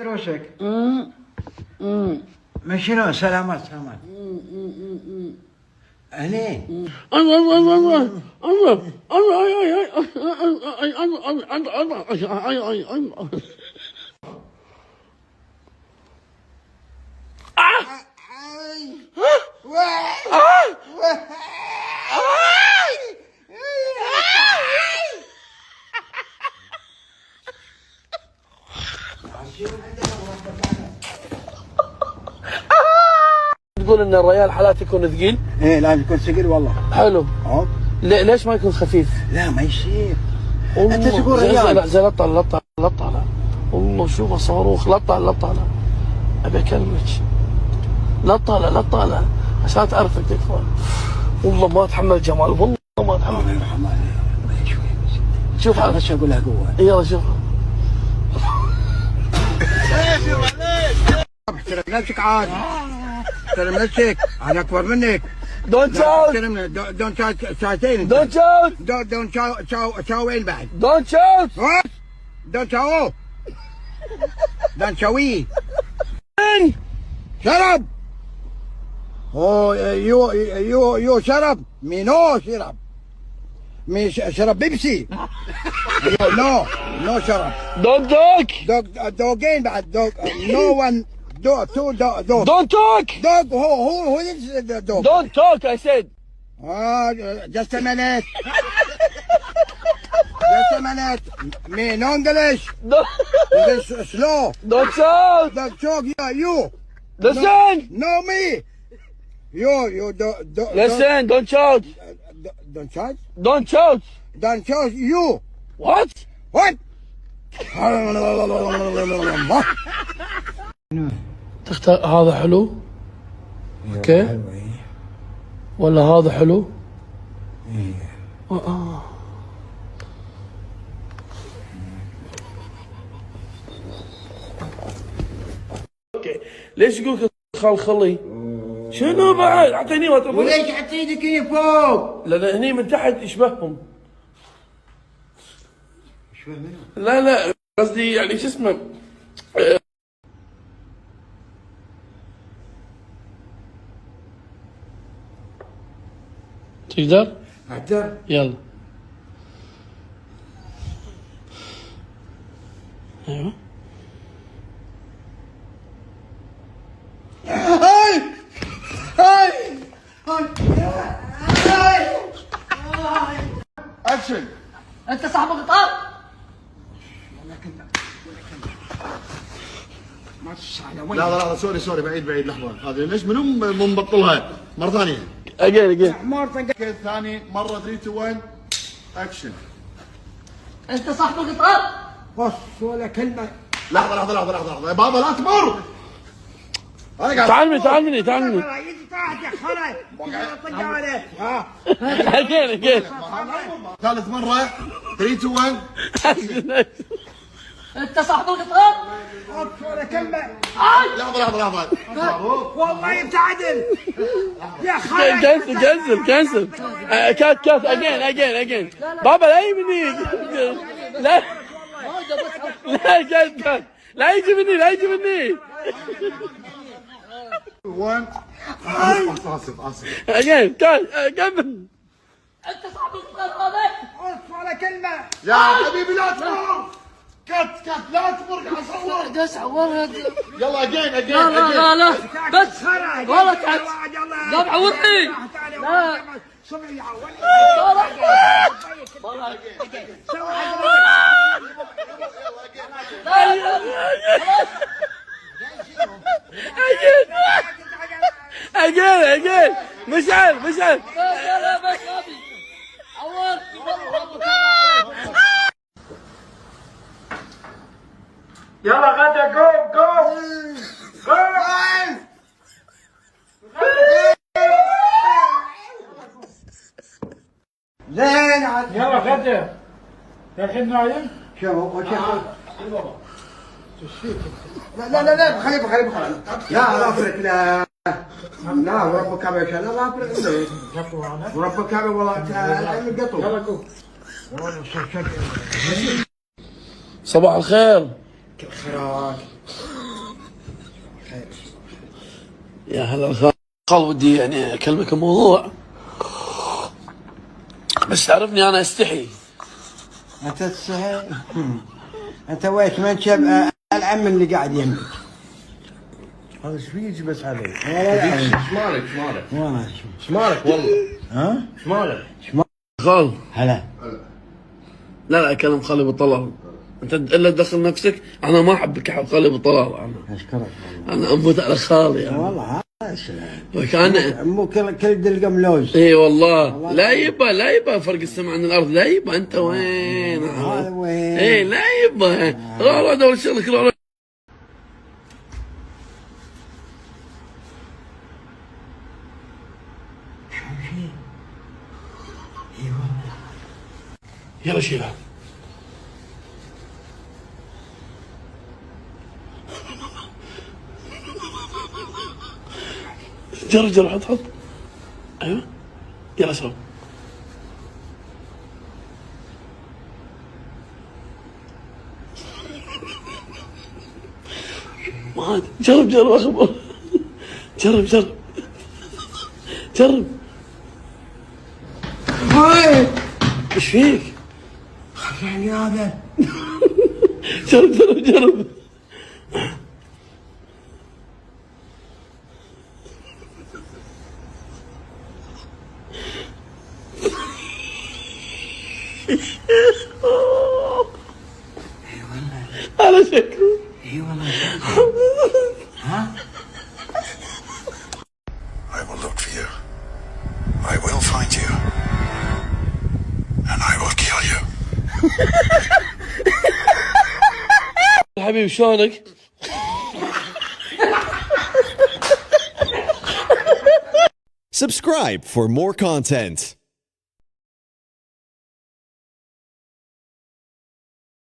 روشك. من شنو؟ سلامات سلامات. هني. تقول ان الريال حالات يكون ثقيل؟ ايه لازم يكون ثقيل والله. حلو. أوه. ليش ما يكون خفيف؟ لا ما يصير. انت تقول ريال. زين لا طالع والله شوفه صاروخ. لا طالع ابي اكلمك. لا طالع عشان تعرفك تكفى. والله ما اتحمل جمال، والله ما اتحمل. شوف هذا شو اقول لها قوه. يلا شوف. احترم نفسك عاد. احترم نفسك، انا اكبر منك. دونت شاوت. دونت شاوت ساعتين. دونت شاوت. دونت شاو وين بعد؟ دونت شاوت. دونت شاو. دونت شاوي. شرب. Oh, you شرب. Me no شرب. Me شرب بيبسي. No شرب. دوغين بعد دوغ. No one. Two dog. Don't talk. Dog. Who is the dog? Don't talk. I said. Just a minute. Just a minute. Me no English. English slow. Don't shout. Don't talk. Yeah, you. Listen. No me. You Listen. Don't shout. Don't shout. Don't shout. Don't shout. You. What? What? تختار هذا حلو؟ اوكي. ولا هذا حلو؟ اوكي. ليش يقول لك خلي؟ شنو بعد؟ اعطيني ما تبغى. وليش حط ايدك هنا فوق؟ لان هني من تحت يشبههم. لا قصدي يعني شو اسمه. تقدر؟ اقدر. يلا. ايوه. اكشن. انت صاحب القطار؟ ما تشعل وين؟ لا سوري بعيد لحظه. هذه ليش منو مبطلها مره ثانيه؟ اجين. ثاني مره 3 2 1 اكشن. انت صاحب القطار؟ بص ولا كلمه. لحظه يا بابا لا تمر. انا قاعد تعال مني. يدي تحت يا خلاص. طق عليه. اجين. ثالث مره 3 2 1 انت صاحب القطار؟ بص ولا كلمه. لحظه والله بتعدل يا خلاص. كنسل. كات اجين. بابا لا يجي لا كات. لا يجي مني. 1 اسف. اجين كات كمل. انت صاحب القطار هذا؟ بص ولا كلمه. يا حبيبي لا تمر. كت لا تمر. قاعد اصور. قاعد اصور. يلا اجين. لا بس والله تعال. لا بعورني. لا اجين. مشعل. لا بس ابي عورتني والله. يلا غدا جو. زين يلا غدا. الحين نايم؟ شوف لا خليه لا افرق لا ورب الكعبه يا لا افرق ورب الكعبه والله تعالى قطو. يلا قوم. صباح الخير. خيرات. يا هلا خال ودي يعني اكلمك موضوع، بس تعرفني انا استحي. انت تستحي؟ انت ويش ما تشب العم اللي قاعد يمك. هذا ايش فيك بس علي؟ ايش مالك والله ايش مالك والله؟ ها؟ ايش مالك؟ خال هلا لا اكلم خالي بالطلال. انت الا تدخل نفسك، انا ما احبك يا خالي بالطلال. اشكرك انا اموت على خالي يعني. والله وكان مو كل دلقم لوز. اي والله لا يبا فرق السماء عن الارض، لا يبا. انت وين؟ هذا وين؟ اي لا يبا. روح دور شغلك روح. يلا شيلها. جرب حط. ايوه يلا شرب. ما أدري. جرب اخبر. جرب ايش فيك؟ يعني هذا جرب على شكله. اي والله. ها؟ I will look for you. I will find you. And I will kill you. حبيبي شلونك؟ Subscribe for more content.